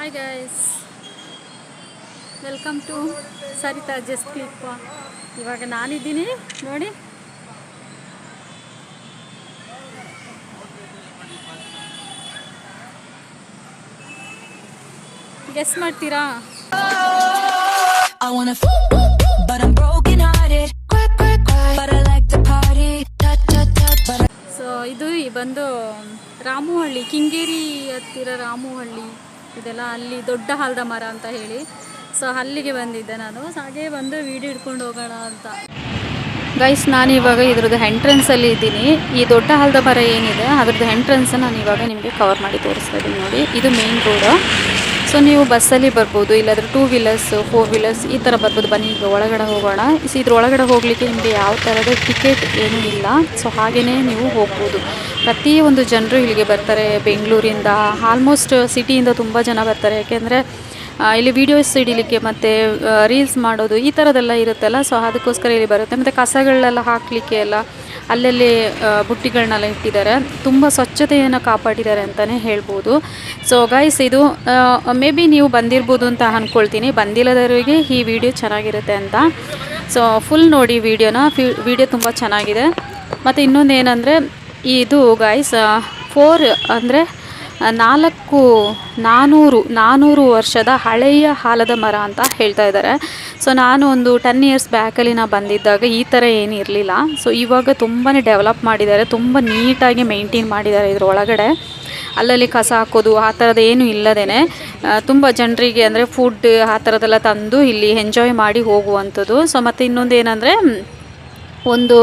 Hi guys, welcome to Saritha just clip. ಇವಾಗ ನಾನಿದ್ದೀನಿ ನೋಡಿ. ಗೆಸ್ ಮಾಡ್ತೀರಾ? ಸೊ ಇದು ಬಂದು ರಾಮುಹಳ್ಳಿ, ಕೆಂಗೇರಿ ಹತ್ತಿರ ರಾಮುಹಳ್ಳಿ ಇದೆಲ್ಲ, ಅಲ್ಲಿ ದೊಡ್ಡ ಆಲದ ಮರ ಅಂತ ಹೇಳಿ. ಸೊ ಅಲ್ಲಿಗೆ ಬಂದಿದ್ದೆ ನಾನು. ಹಾಗೆ ಬಂದು ವೀಡಿಯೋ ಹಿಡ್ಕೊಂಡು ಹೋಗೋಣ ಅಂತ. ಗೈಸ್, ನಾನು ಇವಾಗ ಇದ್ರದ್ದು ಎಂಟ್ರೆನ್ಸಲ್ಲಿ ಇದ್ದೀನಿ. ಈ ದೊಡ್ಡ ಆಲದ ಮರ ಏನಿದೆ ಅದ್ರದ್ದು ಎಂಟ್ರೆನ್ಸ್ ನಾನು ಇವಾಗ ನಿಮಗೆ ಕವರ್ ಮಾಡಿ ತೋರಿಸ್ತಾ ಇದ್ದೀನಿ ನೋಡಿ. ಇದು ಮೇನ್ ರೋಡು. ಸೊ ನೀವು ಬಸ್ಸಲ್ಲಿ ಬರ್ಬೋದು, ಇಲ್ಲಾಂದರೆ 2 ವೀಲರ್ಸ್ 4 ವೀಲರ್ಸ್ ಈ ಥರ ಬರ್ಬೋದು. ಬನ್ನಿ ಈಗ ಒಳಗಡೆ ಹೋಗೋಣ. ಸೊ ಇದ್ರ ಒಳಗಡೆ ಹೋಗಲಿಕ್ಕೆ ನಿಮಗೆ ಯಾವ ಥರದ ಟಿಕೆಟ್ ಏನೂ ಇಲ್ಲ. ಸೊ ಹಾಗೆಯೇ ನೀವು ಹೋಗ್ಬೋದು. ಪ್ರತಿಯೊಂದು ಜನರು ಇಲ್ಲಿಗೆ ಬರ್ತಾರೆ ಬೆಂಗಳೂರಿಂದ, ಆಲ್ಮೋಸ್ಟ್ ಸಿಟಿಯಿಂದ ತುಂಬ ಜನ ಬರ್ತಾರೆ. ಯಾಕೆಂದರೆ ಇಲ್ಲಿ ವೀಡಿಯೋಸ್ ಹಿಡಿಲಿಕ್ಕೆ ಮತ್ತು ರೀಲ್ಸ್ ಮಾಡೋದು ಈ ಥರದ್ದೆಲ್ಲ ಇರುತ್ತಲ್ಲ. ಸೊ ಅದಕ್ಕೋಸ್ಕರ ಇಲ್ಲಿ ಬರುತ್ತೆ. ಮತ್ತು ಕಸಗಳನ್ನೆಲ್ಲ ಹಾಕಲಿಕ್ಕೆ ಎಲ್ಲ ಅಲ್ಲಲ್ಲಿ ಬುಟ್ಟಿಗಳನ್ನೆಲ್ಲ ಇಟ್ಟಿದ್ದಾರೆ. ತುಂಬ ಸ್ವಚ್ಛತೆಯನ್ನು ಕಾಪಾಡಿದ್ದಾರೆ ಅಂತಲೇ ಹೇಳ್ಬೋದು. ಸೊ ಗೈಸ್, ಇದು ಮೇ ಬಿ ನೀವು ಬಂದಿರ್ಬೋದು ಅಂತ ಅಂದ್ಕೊಳ್ತೀನಿ. ಬಂದಿಲ್ಲದವರಿಗೆ ಈ ವಿಡಿಯೋ ಚೆನ್ನಾಗಿರುತ್ತೆ ಅಂತ. ಸೊ ಫುಲ್ ನೋಡಿ ವಿಡಿಯೋನ. ವಿಡಿಯೋ ತುಂಬ ಚೆನ್ನಾಗಿದೆ. ಮತ್ತು ಇನ್ನೊಂದು ಏನಂದರೆ, ಇದು ಗೈಸ್ 4 ಅಂದರೆ 400 ವರ್ಷದ ಹಳೆಯ ಆಲದ ಮರ ಅಂತ ಹೇಳ್ತಾ ಇದ್ದಾರೆ. ಸೊ ನಾನು ಒಂದು 10 ಇಯರ್ಸ್ ಬ್ಯಾಕಲ್ಲಿ ನಾನು ಬಂದಿದ್ದಾಗ ಈ ಥರ ಏನು ಇರಲಿಲ್ಲ. ಸೊ ಇವಾಗ ತುಂಬಾ ಡೆವಲಪ್ ಮಾಡಿದ್ದಾರೆ, ತುಂಬ ನೀಟಾಗಿ ಮೇಂಟೈನ್ ಮಾಡಿದ್ದಾರೆ. ಇದ್ರ ಒಳಗಡೆ ಅಲ್ಲಲ್ಲಿ ಕಸ ಹಾಕೋದು ಆ ಥರದ್ದು ಏನು ಇಲ್ಲದೇ ತುಂಬ ಜನರಿಗೆ ಅಂದರೆ ಫುಡ್ ಆ ಥರದ್ದೆಲ್ಲ ತಂದು ಇಲ್ಲಿ ಎಂಜಾಯ್ ಮಾಡಿ ಹೋಗುವಂಥದ್ದು. ಸೊ ಮತ್ತು ಇನ್ನೊಂದು ಏನಂದರೆ, ಒಂದು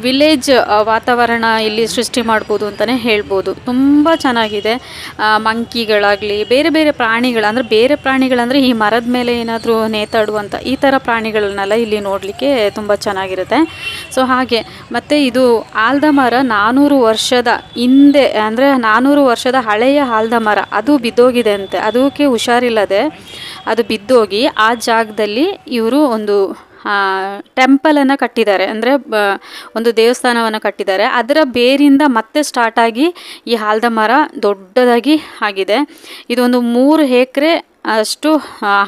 ವಿಲೇಜ್ ವಾತಾವರಣ ಇಲ್ಲಿ ಸೃಷ್ಟಿ ಮಾಡ್ಬೋದು ಅಂತಲೇ ಹೇಳ್ಬೋದು. ತುಂಬ ಚೆನ್ನಾಗಿದೆ. ಮಂಕಿಗಳಾಗಲಿ, ಬೇರೆ ಬೇರೆ ಪ್ರಾಣಿಗಳು, ಅಂದರೆ ಬೇರೆ ಪ್ರಾಣಿಗಳಂದರೆ ಈ ಮರದ ಮೇಲೆ ಏನಾದರೂ ನೇತಾಡುವಂಥ ಈ ಥರ ಪ್ರಾಣಿಗಳನ್ನೆಲ್ಲ ಇಲ್ಲಿ ನೋಡಲಿಕ್ಕೆ ತುಂಬ ಚೆನ್ನಾಗಿರುತ್ತೆ. ಸೊ ಹಾಗೆ ಮತ್ತು ಇದು ಆಲದ ಮರ 400 ವರ್ಷದ ಹಿಂದೆ, ಅಂದರೆ 400 ವರ್ಷದ ಹಳೆಯ ಆಲದ ಮರ, ಅದು ಬಿದ್ದೋಗಿದೆ ಅಂತೆ. ಅದಕ್ಕೆ ಹುಷಾರಿಲ್ಲದೆ ಅದು ಬಿದ್ದೋಗಿ ಆ ಜಾಗದಲ್ಲಿ ಇವರು ಒಂದು ಟೆಂಪಲನ್ನು ಕಟ್ಟಿದ್ದಾರೆ, ಅಂದರೆ ಒಂದು ದೇವಸ್ಥಾನವನ್ನು ಕಟ್ಟಿದ್ದಾರೆ. ಅದರ ಬೇರಿಂದ ಮತ್ತೆ ಸ್ಟಾರ್ಟ್ ಆಗಿ ಈ ಆಲದ ಮರ ದೊಡ್ಡದಾಗಿ ಆಗಿದೆ. ಇದೊಂದು 3 ಎಕರೆ ಅಷ್ಟು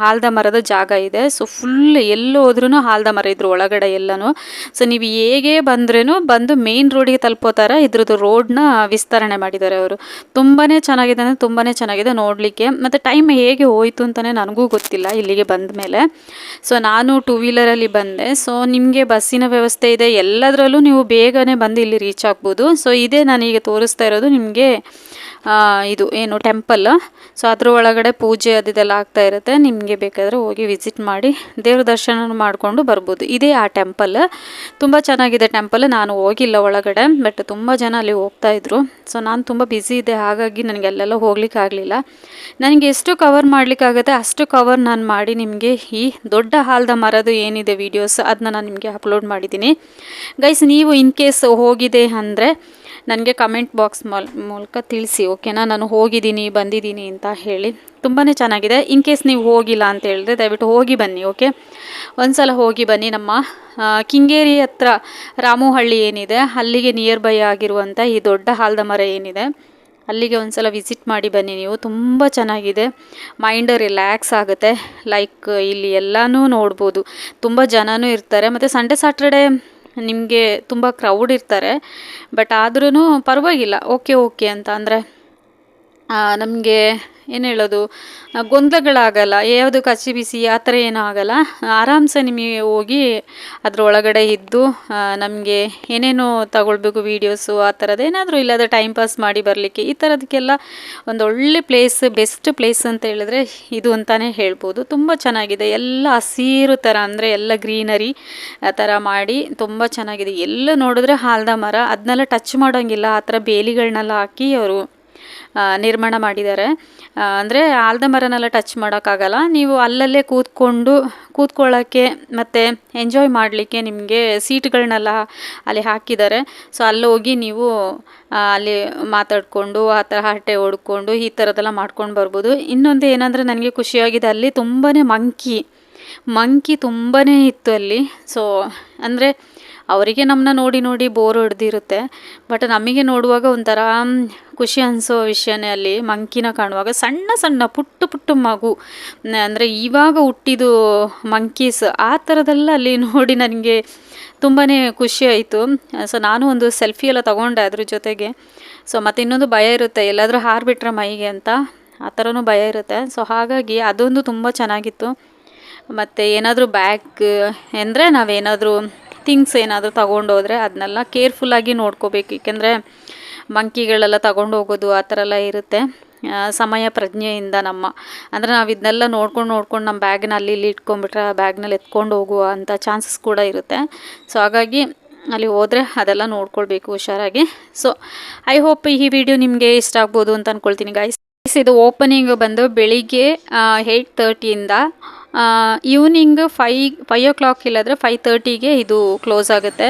ಆಲದ ಮರದ ಜಾಗ ಇದೆ. ಸೊ ಫುಲ್ ಎಲ್ಲೂ ಹೋದ್ರೂ ಆಲದ ಮರ ಇದ್ರ ಒಳಗಡೆ ಎಲ್ಲನೂ. ಸೊ ನೀವು ಹೇಗೆ ಬಂದು ಮೇನ್ ರೋಡಿಗೆ ತಲುಪೋ ಥರ ಇದ್ರದ್ದು ರೋಡ್ನ ವಿಸ್ತರಣೆ ಮಾಡಿದ್ದಾರೆ ಅವರು. ತುಂಬಾ ಚೆನ್ನಾಗಿದೆ, ಅಂದರೆ ತುಂಬಾ ಚೆನ್ನಾಗಿದೆ ನೋಡಲಿಕ್ಕೆ. ಮತ್ತು ಟೈಮ್ ಹೇಗೆ ಹೋಯಿತು ಅಂತಲೇ ನನಗೂ ಗೊತ್ತಿಲ್ಲ ಇಲ್ಲಿಗೆ ಬಂದ ಮೇಲೆ. ಸೊ ನಾನು 2 ವೀಲರಲ್ಲಿ ಬಂದೆ. ಸೊ ನಿಮಗೆ ಬಸ್ಸಿನ ವ್ಯವಸ್ಥೆ ಇದೆ, ಎಲ್ಲದರಲ್ಲೂ ನೀವು ಬೇಗನೆ ಬಂದು ಇಲ್ಲಿ ರೀಚ್ ಆಗ್ಬೋದು. ಸೊ ಇದೇ ನಾನೀಗ ತೋರಿಸ್ತಾ ಇರೋದು ನಿಮಗೆ ಇದು ಏನು ಟೆಂಪಲ್. ಸೊ ಅದ್ರ ಒಳಗಡೆ ಪೂಜೆ ಅದೆಲ್ಲ ಆಗ್ತಾ ಇರುತ್ತೆ. ನಿಮಗೆ ಬೇಕಾದರೆ ಹೋಗಿ ವಿಸಿಟ್ ಮಾಡಿ ದೇವ್ರ ದರ್ಶನ ಮಾಡಿಕೊಂಡು ಬರ್ಬೋದು. ಇದೇ ಆ ಟೆಂಪಲ್. ತುಂಬ ಚೆನ್ನಾಗಿದೆ ಟೆಂಪಲ್. ನಾನು ಹೋಗಿಲ್ಲ ಒಳಗಡೆ, ಬಟ್ ತುಂಬ ಜನ ಅಲ್ಲಿ ಹೋಗ್ತಾ ಇದ್ರು. ಸೊ ನಾನು ತುಂಬ ಬ್ಯುಸಿ ಇದ್ದೆ, ಹಾಗಾಗಿ ನನಗೆ ಅಲ್ಲೆಲ್ಲ ಹೋಗ್ಲಿಕ್ಕೆ ಆಗಲಿಲ್ಲ. ನನಗೆ ಎಷ್ಟು ಕವರ್ ಮಾಡಲಿಕ್ಕಾಗುತ್ತೆ ಅಷ್ಟು ಕವರ್ ನಾನು ಮಾಡಿ ನಿಮಗೆ ಈ ದೊಡ್ಡ ಆಲದ ಮರದು ಏನಿದೆ ವೀಡಿಯೋಸ್ ಅದನ್ನ ನಾನು ನಿಮಗೆ ಅಪ್ಲೋಡ್ ಮಾಡಿದ್ದೀನಿ. ಗೈಸ್, ನೀವು ಇನ್ ಕೇಸ್ ಹೋಗಿದೆ ಅಂದರೆ ನನಗೆ ಕಮೆಂಟ್ ಬಾಕ್ಸ್ ಮೂಲಕ ತಿಳಿಸಿ, ಓಕೆನಾ? ನಾನು ಹೋಗಿದ್ದೀನಿ ಬಂದಿದ್ದೀನಿ ಅಂತ ಹೇಳಿ. ತುಂಬಾ ಚೆನ್ನಾಗಿದೆ. ಇನ್ ಕೇಸ್ ನೀವು ಹೋಗಿಲ್ಲ ಅಂತ ಹೇಳಿದ್ರೆ ದಯವಿಟ್ಟು ಹೋಗಿ ಬನ್ನಿ, ಓಕೆ? ಒಂದ್ಸಲ ಹೋಗಿ ಬನ್ನಿ. ನಮ್ಮ ಕೆಂಗೇರಿ ಹತ್ರ ರಾಮುಹಳ್ಳಿ ಏನಿದೆ ಅಲ್ಲಿಗೆ ನಿಯರ್ ಬೈ ಆಗಿರುವಂಥ ಈ ದೊಡ್ಡ ಆಲದ ಮರ ಏನಿದೆ ಅಲ್ಲಿಗೆ ಒಂದ್ಸಲ ವಿಸಿಟ್ ಮಾಡಿ ಬನ್ನಿ ನೀವು. ತುಂಬ ಚೆನ್ನಾಗಿದೆ, ಮೈಂಡ್ ರಿಲ್ಯಾಕ್ಸ್ ಆಗುತ್ತೆ. ಲೈಕ್ ಇಲ್ಲಿ ಎಲ್ಲನೂ ನೋಡ್ಬೋದು, ತುಂಬ ಜನನೂ ಇರ್ತಾರೆ. ಮತ್ತು ಸಂಡೇ ಸ್ಯಾಟರ್ಡೇ ನಿಮಗೆ ತುಂಬ ಕ್ರೌಡ್ ಇರ್ತಾರೆ, ಬಟ್ ಆದ್ರೂ ಪರವಾಗಿಲ್ಲ, ಓಕೆ ಅಂತ. ಅಂದರೆ ನಮಗೆ ಏನು ಹೇಳೋದು, ಗೊಂದಲಗಳಾಗಲ್ಲ, ಯಾವುದು ಕಚ್ಚಿ ಬಿಸಿ ಆ ಥರ ಏನೂ ಆಗಲ್ಲ. ಆರಾಮ್ಸೆ ನಿಮಗೆ ಹೋಗಿ ಅದ್ರ ಒಳಗಡೆ ಇದ್ದು ನಮಗೆ ಏನೇನು ತಗೊಳ್ಬೇಕು ವೀಡಿಯೋಸು ಆ ಥರದ್ದು ಏನಾದರೂ ಇಲ್ಲದ ಟೈಮ್ ಪಾಸ್ ಮಾಡಿ ಬರಲಿಕ್ಕೆ ಈ ಥರದಕ್ಕೆಲ್ಲ ಒಂದು ಒಳ್ಳೆ ಪ್ಲೇಸ್, ಬೆಸ್ಟ್ ಪ್ಲೇಸ್ ಅಂತ ಹೇಳಿದ್ರೆ ಇದು ಅಂತಲೇ ಹೇಳ್ಬೋದು. ತುಂಬ ಚೆನ್ನಾಗಿದೆ, ಎಲ್ಲ ಹಸಿರು ಥರ, ಅಂದರೆ ಎಲ್ಲ ಗ್ರೀನರಿ ಆ ಥರ ಮಾಡಿ ತುಂಬ ಚೆನ್ನಾಗಿದೆ. ಎಲ್ಲ ನೋಡಿದ್ರೆ ಆಲದ ಮರ, ಅದನ್ನೆಲ್ಲ ಟಚ್ ಮಾಡೋಂಗಿಲ್ಲ, ಆ ಥರ ಬೇಲಿಗಳನ್ನೆಲ್ಲ ಹಾಕಿ ಅವರು ನಿರ್ಮಾಣ ಮಾಡಿದ್ದಾರೆ. ಅಂದರೆ ಆಲದ ಮರನೆಲ್ಲ ಟಚ್ ಮಾಡೋಕ್ಕಾಗಲ್ಲ. ನೀವು ಅಲ್ಲಲ್ಲೇ ಕೂತ್ಕೊಳ್ಳೋಕ್ಕೆ ಮತ್ತು ಎಂಜಾಯ್ ಮಾಡಲಿಕ್ಕೆ ನಿಮಗೆ ಸೀಟ್ಗಳನ್ನೆಲ್ಲ ಅಲ್ಲಿ ಹಾಕಿದ್ದಾರೆ. ಸೊ ಅಲ್ಲಿ ಹೋಗಿ ನೀವು ಅಲ್ಲಿ ಮಾತಾಡಿಕೊಂಡು ಆ ಥರ ಹರಟೆ ಹೊಡ್ಕೊಂಡು ಈ ಥರದ್ದೆಲ್ಲ ಮಾಡ್ಕೊಂಡು ಬರ್ಬೋದು. ಇನ್ನೊಂದು ಏನಂದರೆ ನನಗೆ ಖುಷಿಯಾಗಿದೆ, ಅಲ್ಲಿ ತುಂಬಾ ಮಂಕಿ ತುಂಬಾ ಇತ್ತು ಅಲ್ಲಿ. ಸೊ ಅಂದರೆ ಅವರಿಗೆ ನಮ್ಮನ್ನ ನೋಡಿ ನೋಡಿ ಬೋರ್ ಹೊಡೆದಿರುತ್ತೆ. ಬಟ್ ನಮಗೆ ನೋಡುವಾಗ ಒಂಥರ ಖುಷಿ ಅನಿಸೋ ವಿಷಯನೇ ಅಲ್ಲಿ ಮಂಕಿನ ಕಾಣುವಾಗ. ಸಣ್ಣ ಸಣ್ಣ ಪುಟ್ಟ ಪುಟ್ಟ ಮಗು ಅಂದರೆ ಇವಾಗ ಹುಟ್ಟಿದ್ದು ಮಂಕೀಸ್ ಆ ಥರದೆಲ್ಲ ಅಲ್ಲಿ ನೋಡಿ ನನಗೆ ತುಂಬಾ ಖುಷಿ ಆಯಿತು. ಸೊ ನಾನು ಒಂದು ಸೆಲ್ಫಿ ಎಲ್ಲ ತೊಗೊಂಡೆ ಅದ್ರ ಜೊತೆಗೆ. ಸೊ ಮತ್ತು ಇನ್ನೊಂದು ಭಯ ಇರುತ್ತೆ, ಎಲ್ಲಾದರೂ ಹಾರಿಬಿಟ್ರೆ ಮೈಗೆ ಅಂತ, ಆ ಥರನೂ ಭಯ ಇರುತ್ತೆ. ಸೊ ಹಾಗಾಗಿ ಅದೊಂದು ತುಂಬ ಚೆನ್ನಾಗಿತ್ತು. ಮತ್ತು ಏನಾದರೂ ಬ್ಯಾಗ್ ಅಂದರೆ ನಾವೇನಾದರೂ ಥಿಂಗ್ಸ್ ಏನಾದರೂ ತಗೊಂಡೋದ್ರೆ ಅದನ್ನೆಲ್ಲ ಕೇರ್ಫುಲ್ಲಾಗಿ ನೋಡ್ಕೋಬೇಕು. ಏಕೆಂದರೆ ಮಂಕಿಗಳೆಲ್ಲ ತಗೊಂಡು ಹೋಗೋದು ಆ ಥರ ಎಲ್ಲ ಇರುತ್ತೆ. ಸಮಯ ಪ್ರಜ್ಞೆಯಿಂದ ಅಂದರೆ ನಾವು ಇದನ್ನೆಲ್ಲ ನೋಡ್ಕೊಂಡು ನಮ್ಮ ಬ್ಯಾಗ್ನ ಅಲ್ಲಿ ಇಲ್ಲಿ ಇಟ್ಕೊಂಡ್ಬಿಟ್ರೆ ಆ ಬ್ಯಾಗ್ನಲ್ಲಿ ಎತ್ಕೊಂಡು ಹೋಗುವ ಅಂಥ ಚಾನ್ಸಸ್ ಕೂಡ ಇರುತ್ತೆ. ಸೊ ಹಾಗಾಗಿ ಅಲ್ಲಿ ಹೋದರೆ ಅದೆಲ್ಲ ನೋಡ್ಕೊಳ್ಬೇಕು ಹುಷಾರಾಗಿ. ಸೊ ಐ ಹೋಪ್ ಈ ವಿಡಿಯೋ ನಿಮಗೆ ಇಷ್ಟ ಆಗ್ಬೋದು ಅಂತ ಅಂದ್ಕೊಳ್ತೀನಿ ಗೈಸ್. ಇದು ಓಪನಿಂಗ್ ಬಂದು ಬೆಳಿಗ್ಗೆ 8:30ಇಂದ ಈವ್ನಿಂಗ್ 5 o'clock ಇಲ್ಲಾಂದರೆ 5:30ಗೆ ಇದು ಕ್ಲೋಸ್ ಆಗುತ್ತೆ.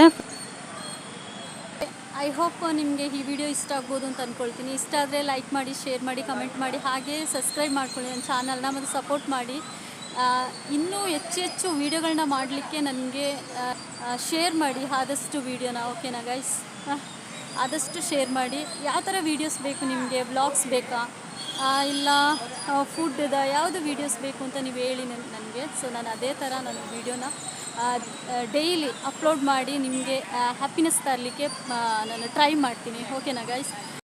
ಐ ಹೋಪ್ ನಿಮಗೆ ಈ ವಿಡಿಯೋ ಇಷ್ಟ ಆಗ್ಬೋದು ಅಂತ ಅಂದ್ಕೊಳ್ತೀನಿ. ಇಷ್ಟ ಆದರೆ ಲೈಕ್ ಮಾಡಿ, ಶೇರ್ ಮಾಡಿ, ಕಮೆಂಟ್ ಮಾಡಿ, ಹಾಗೆ ಸಬ್ಸ್ಕ್ರೈಬ್ ಮಾಡ್ಕೊಳ್ಳಿ ನನ್ನ ಚಾನಲ್ನ, ಮತ್ತು ಸಪೋರ್ಟ್ ಮಾಡಿ. ಇನ್ನೂ ಹೆಚ್ಚು ವೀಡಿಯೋಗಳನ್ನ ಮಾಡಲಿಕ್ಕೆ ನನಗೆ ಶೇರ್ ಮಾಡಿ ಆದಷ್ಟು ವೀಡಿಯೋನ. ಓಕೆನಾ ಗೈಸ್? ಆದಷ್ಟು ಶೇರ್ ಮಾಡಿ. ಯಾವ ಥರ ವೀಡಿಯೋಸ್ ಬೇಕು ನಿಮಗೆ? ವ್ಲಾಗ್ಸ್ ಬೇಕಾ ಇಲ್ಲ ಫುಡ್ದ ಯಾವುದು ವೀಡಿಯೋಸ್ ಬೇಕು ಅಂತ ನೀವು ಹೇಳಿ ನನಗೆ. ಸೊ ನಾನು ಅದೇ ಥರ ನಾನು ವೀಡಿಯೋನ ಡೈಲಿ ಅಪ್ಲೋಡ್ ಮಾಡಿ ನಿಮಗೆ ಹ್ಯಾಪಿನೆಸ್ ತರಲಿಕ್ಕೆ ನಾನು ಟ್ರೈ ಮಾಡ್ತೀನಿ. ಓಕೆನಾ ಗೈಸ್?